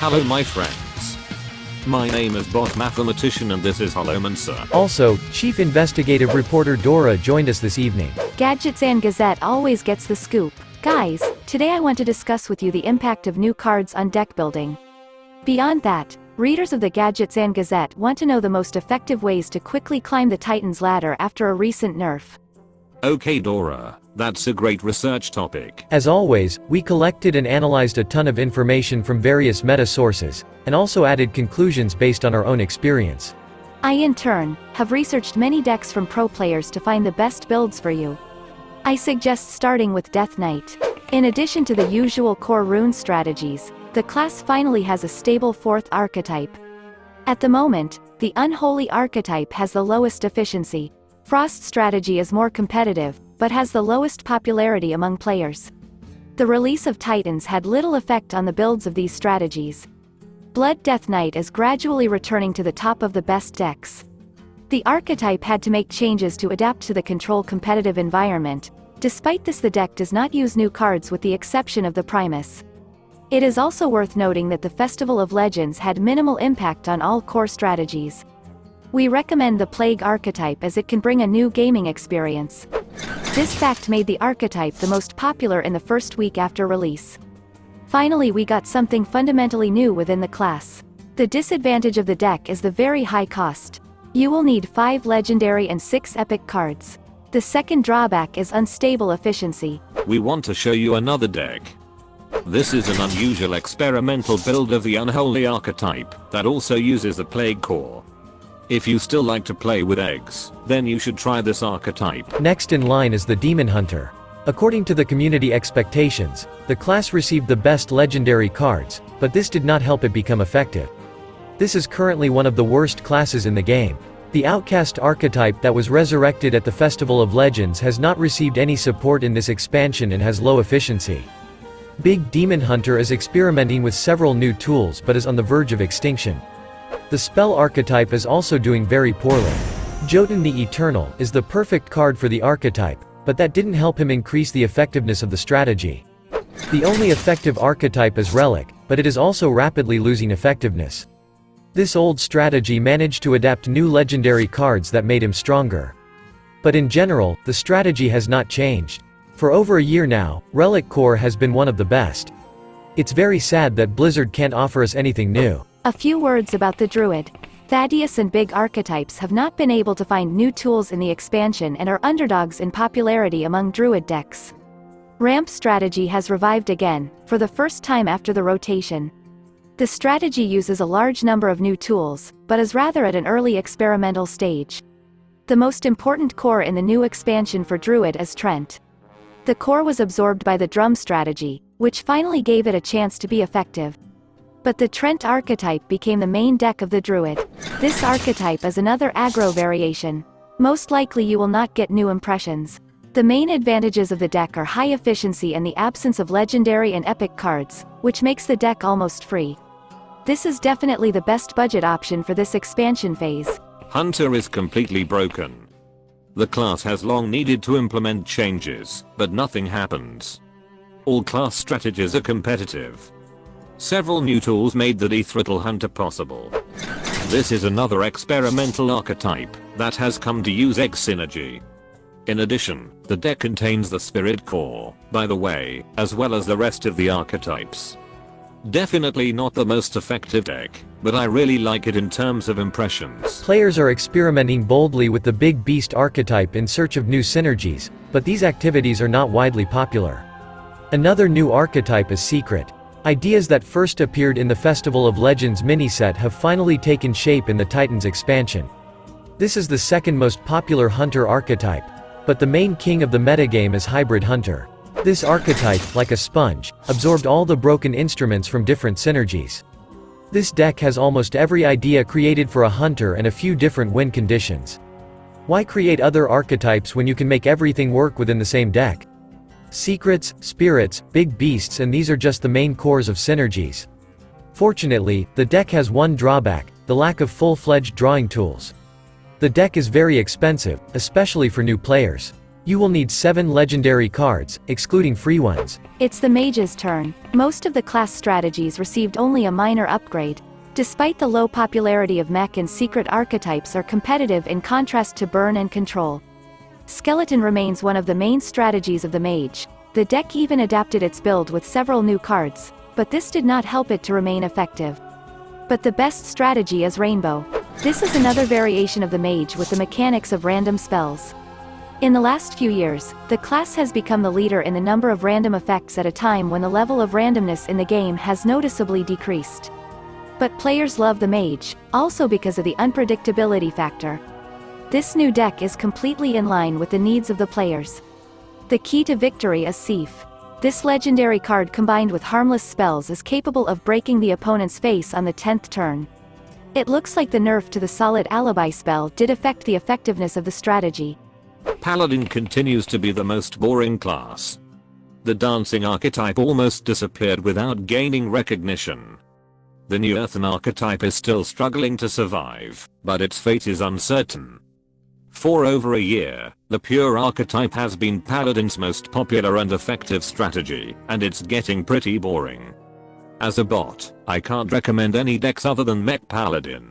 Hello my friends. My name is Bot Mathematician and this is Holomancer. Also, Chief Investigative Reporter Dora joined us this evening. Gadgets and Gazette always gets the scoop. Guys, today I want to discuss with you the impact of new cards on deck building. Beyond that, readers of the Gadgets and Gazette want to know the most effective ways to quickly climb the Titans ladder after a recent nerf. Okay Dora, that's a great research topic. As always, we collected and analyzed a ton of information from various meta sources, and also added conclusions based on our own experience. I in turn, have researched many decks from pro players to find the best builds for you. I suggest starting with Death Knight. In addition to the usual core rune strategies, the class finally has a stable fourth archetype. At the moment, the Unholy archetype has the lowest efficiency. Frost strategy is more competitive, but has the lowest popularity among players. The release of Titans had little effect on the builds of these strategies. Blood Death Knight is gradually returning to the top of the best decks. The archetype had to make changes to adapt to the control competitive environment. Despite this, the deck does not use new cards with the exception of the Primus. It is also worth noting that the Festival of Legends had minimal impact on all core strategies. We recommend the Plague archetype as it can bring a new gaming experience. This fact made the archetype the most popular in the first week after release. Finally, we got something fundamentally new within the class. The disadvantage of the deck is the very high cost. You will need 5 legendary and 6 epic cards. The second drawback is unstable efficiency. We want to show you another deck. This is an unusual experimental build of the Unholy archetype that also uses the Plague core. If you still like to play with eggs, then you should try this archetype. Next in line is the Demon Hunter. According to the community expectations, the class received the best legendary cards, but this did not help it become effective. This is currently one of the worst classes in the game. The Outcast archetype that was resurrected at the Festival of Legends has not received any support in this expansion and has low efficiency. Big Demon Hunter is experimenting with several new tools but is on the verge of extinction. The Spell archetype is also doing very poorly. Jotun the Eternal is the perfect card for the archetype, but that didn't help him increase the effectiveness of the strategy. The only effective archetype is Relic, but it is also rapidly losing effectiveness. This old strategy managed to adapt new legendary cards that made him stronger. But in general, the strategy has not changed. For over a year now, Relic core has been one of the best. It's very sad that Blizzard can't offer us anything new. A few words about the Druid. Thaddeus and Big archetypes have not been able to find new tools in the expansion and are underdogs in popularity among Druid decks. Ramp strategy has revived again, for the first time after the rotation. The strategy uses a large number of new tools, but is rather at an early experimental stage. The most important core in the new expansion for Druid is Trent. The core was absorbed by the Drum strategy, which finally gave it a chance to be effective. But the Trent archetype became the main deck of the Druid. This archetype is another aggro variation. Most likely you will not get new impressions. The main advantages of the deck are high efficiency and the absence of legendary and epic cards, which makes the deck almost free. This is definitely the best budget option for this expansion phase. Hunter is completely broken. The class has long needed to implement changes, but nothing happens. All class strategies are competitive. Several new tools made the Deathrattle Hunter possible. This is another experimental archetype that has come to use Egg synergy. In addition, the deck contains the Spirit core, by the way, as well as the rest of the archetypes. Definitely not the most effective deck, but I really like it in terms of impressions. Players are experimenting boldly with the Big Beast archetype in search of new synergies, but these activities are not widely popular. Another new archetype is Secret. Ideas that first appeared in the Festival of Legends miniset have finally taken shape in the Titans expansion. This is the second most popular Hunter archetype, but the main king of the metagame is Hybrid Hunter. This archetype, like a sponge, absorbed all the broken instruments from different synergies. This deck has almost every idea created for a hunter and a few different win conditions. Why create other archetypes when you can make everything work within the same deck? Secrets, spirits, big beasts, and these are just the main cores of synergies. Fortunately, the deck has one drawback, the lack of full-fledged drawing tools. The deck is very expensive, especially for new players. You will need 7 legendary cards, excluding free ones. It's the Mage's turn. Most of the class strategies received only a minor upgrade. Despite the low popularity of mech and secret archetypes are competitive in contrast to burn and control. Skeleton remains one of the main strategies of the Mage. The deck even adapted its build with several new cards, but this did not help it to remain effective. But the best strategy is Rainbow. This is another variation of the Mage with the mechanics of random spells. In the last few years, the class has become the leader in the number of random effects at a time when the level of randomness in the game has noticeably decreased. But players love the Mage, also because of the unpredictability factor. This new deck is completely in line with the needs of the players. The key to victory is Thief. This legendary card combined with harmless spells is capable of breaking the opponent's face on the 10th turn. It looks like the nerf to the solid alibi spell did affect the effectiveness of the strategy. Paladin continues to be the most boring class. The dancing archetype almost disappeared without gaining recognition. The new earthen archetype is still struggling to survive, but its fate is uncertain. For over a year, the pure archetype has been Paladin's most popular and effective strategy, and it's getting pretty boring. As a bot, I can't recommend any decks other than Mech Paladin.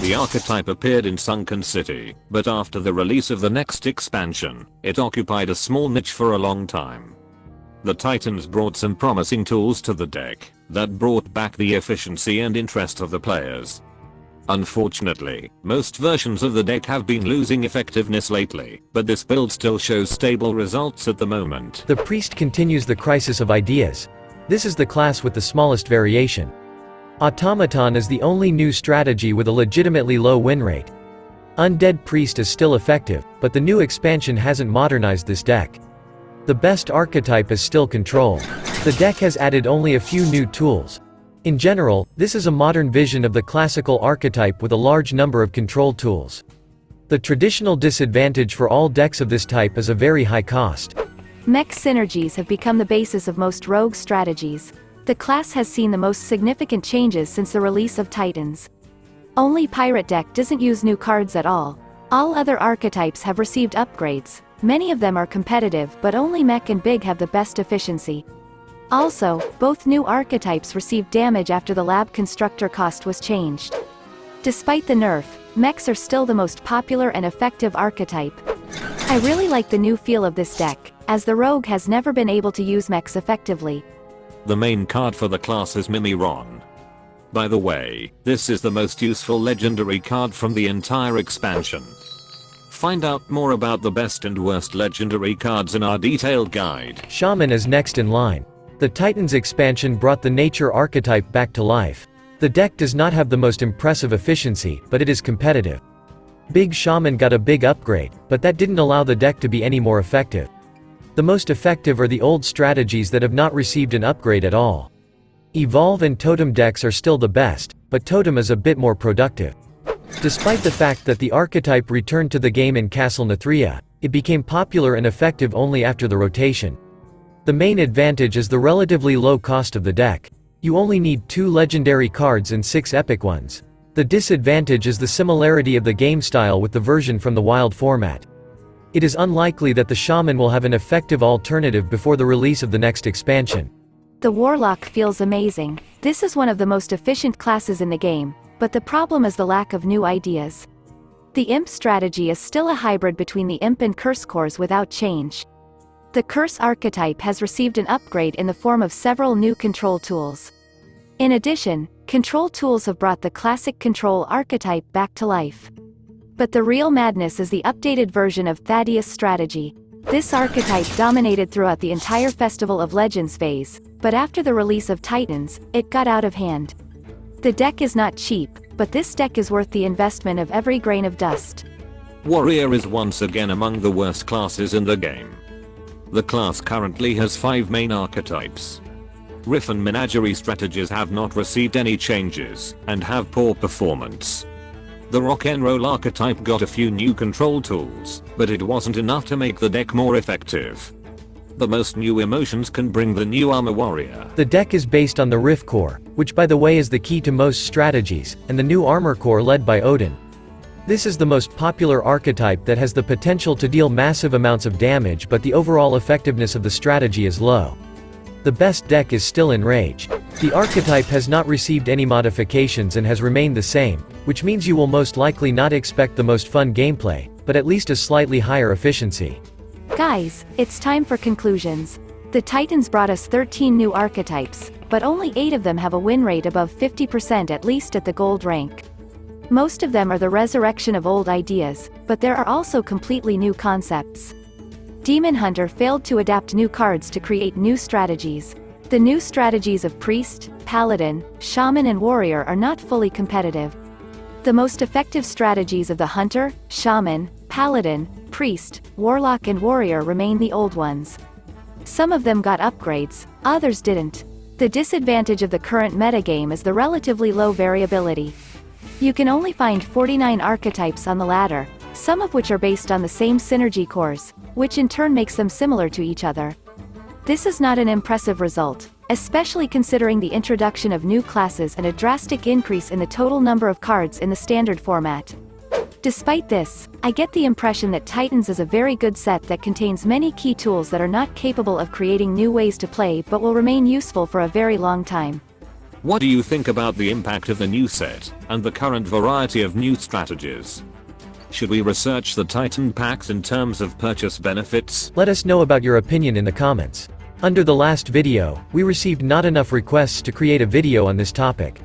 The archetype appeared in Sunken City, but after the release of the next expansion, it occupied a small niche for a long time. The Titans brought some promising tools to the deck that brought back the efficiency and interest of the players. Unfortunately, most versions of the deck have been losing effectiveness lately, but this build still shows stable results at the moment. The Priest continues the crisis of ideas. This is the class with the smallest variation. Automaton is the only new strategy with a legitimately low win rate. Undead Priest is still effective, but the new expansion hasn't modernized this deck. The best archetype is still Control. The deck has added only a few new tools. In general, this is a modern vision of the classical archetype with a large number of control tools. The traditional disadvantage for all decks of this type is a very high cost. Mech synergies have become the basis of most rogue strategies. The class has seen the most significant changes since the release of Titans. Only Pirate deck doesn't use new cards at all. All other archetypes have received upgrades. Many of them are competitive, but only Mech and Big have the best efficiency. Also, both new archetypes received damage after the lab constructor cost was changed. Despite the nerf, mechs are still the most popular and effective archetype. I really like the new feel of this deck, as the rogue has never been able to use mechs effectively. The main card for the class is Mimiron. By the way, this is the most useful legendary card from the entire expansion. Find out more about the best and worst legendary cards in our detailed guide. Shaman is next in line. The Titans expansion brought the nature archetype back to life. The deck does not have the most impressive efficiency, but it is competitive. Big Shaman got a big upgrade, but that didn't allow the deck to be any more effective. The most effective are the old strategies that have not received an upgrade at all. Evolve and Totem decks are still the best, but Totem is a bit more productive. Despite the fact that the archetype returned to the game in Castle Nathria, it became popular and effective only after the rotation. The main advantage is the relatively low cost of the deck. You only need 2 legendary cards and 6 epic ones. The disadvantage is the similarity of the game style with the version from the Wild format. It is unlikely that the Shaman will have an effective alternative before the release of the next expansion. The Warlock feels amazing. This is one of the most efficient classes in the game, but the problem is the lack of new ideas. The Imp strategy is still a hybrid between the Imp and Curse cores without change. The Curse archetype has received an upgrade in the form of several new control tools. In addition, control tools have brought the classic control archetype back to life. But the real madness is the updated version of Thaddeus strategy. This archetype dominated throughout the entire Festival of Legends phase, but after the release of Titans, it got out of hand. The deck is not cheap, but this deck is worth the investment of every grain of dust. Warrior is once again among the worst classes in the game. The class currently has 5 main archetypes. Riff and Menagerie strategies have not received any changes, and have poor performance. The Rock and Roll archetype got a few new control tools, but it wasn't enough to make the deck more effective. The most new emotions can bring the new Armor Warrior. The deck is based on the Riff core, which by the way is the key to most strategies, and the new Armor core led by Odin. This is the most popular archetype that has the potential to deal massive amounts of damage, but the overall effectiveness of the strategy is low. The best deck is still Enrage. The archetype has not received any modifications and has remained the same, which means you will most likely not expect the most fun gameplay, but at least a slightly higher efficiency. Guys, it's time for conclusions. The Titans brought us 13 new archetypes, but only 8 of them have a win rate above 50% at least at the gold rank. Most of them are the resurrection of old ideas, but there are also completely new concepts. Demon Hunter failed to adapt new cards to create new strategies. The new strategies of Priest, Paladin, Shaman and Warrior are not fully competitive. The most effective strategies of the Hunter, Shaman, Paladin, Priest, Warlock and Warrior remain the old ones. Some of them got upgrades, others didn't. The disadvantage of the current metagame is the relatively low variability. You can only find 49 archetypes on the ladder, some of which are based on the same synergy cores, which in turn makes them similar to each other. This is not an impressive result, especially considering the introduction of new classes and a drastic increase in the total number of cards in the standard format. Despite this, I get the impression that Titans is a very good set that contains many key tools that are not capable of creating new ways to play but will remain useful for a very long time. What do you think about the impact of the new set, and the current variety of new strategies? Should we research the Titan packs in terms of purchase benefits? Let us know about your opinion in the comments. Under the last video, we received not enough requests to create a video on this topic.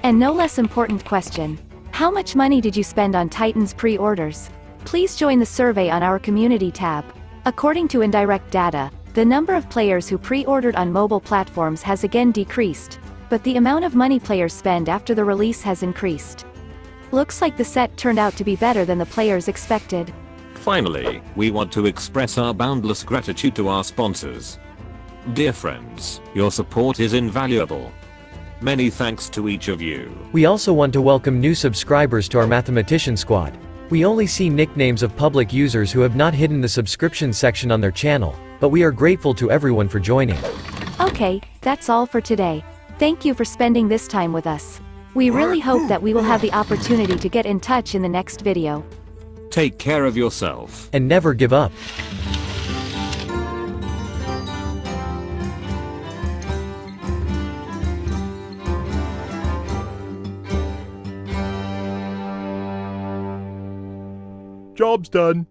And no less important question. How much money did you spend on Titans pre-orders? Please join the survey on our community tab. According to indirect data, the number of players who pre-ordered on mobile platforms has again decreased, but the amount of money players spend after the release has increased. Looks like the set turned out to be better than the players expected. Finally, we want to express our boundless gratitude to our sponsors. Dear friends, your support is invaluable. Many thanks to each of you. We also want to welcome new subscribers to our Mathematician Squad. We only see nicknames of public users who have not hidden the subscription section on their channel, but we are grateful to everyone for joining. Okay, that's all for today. Thank you for spending this time with us. We really hope that we will have the opportunity to get in touch in the next video. Take care of yourself. And never give up. Job's done.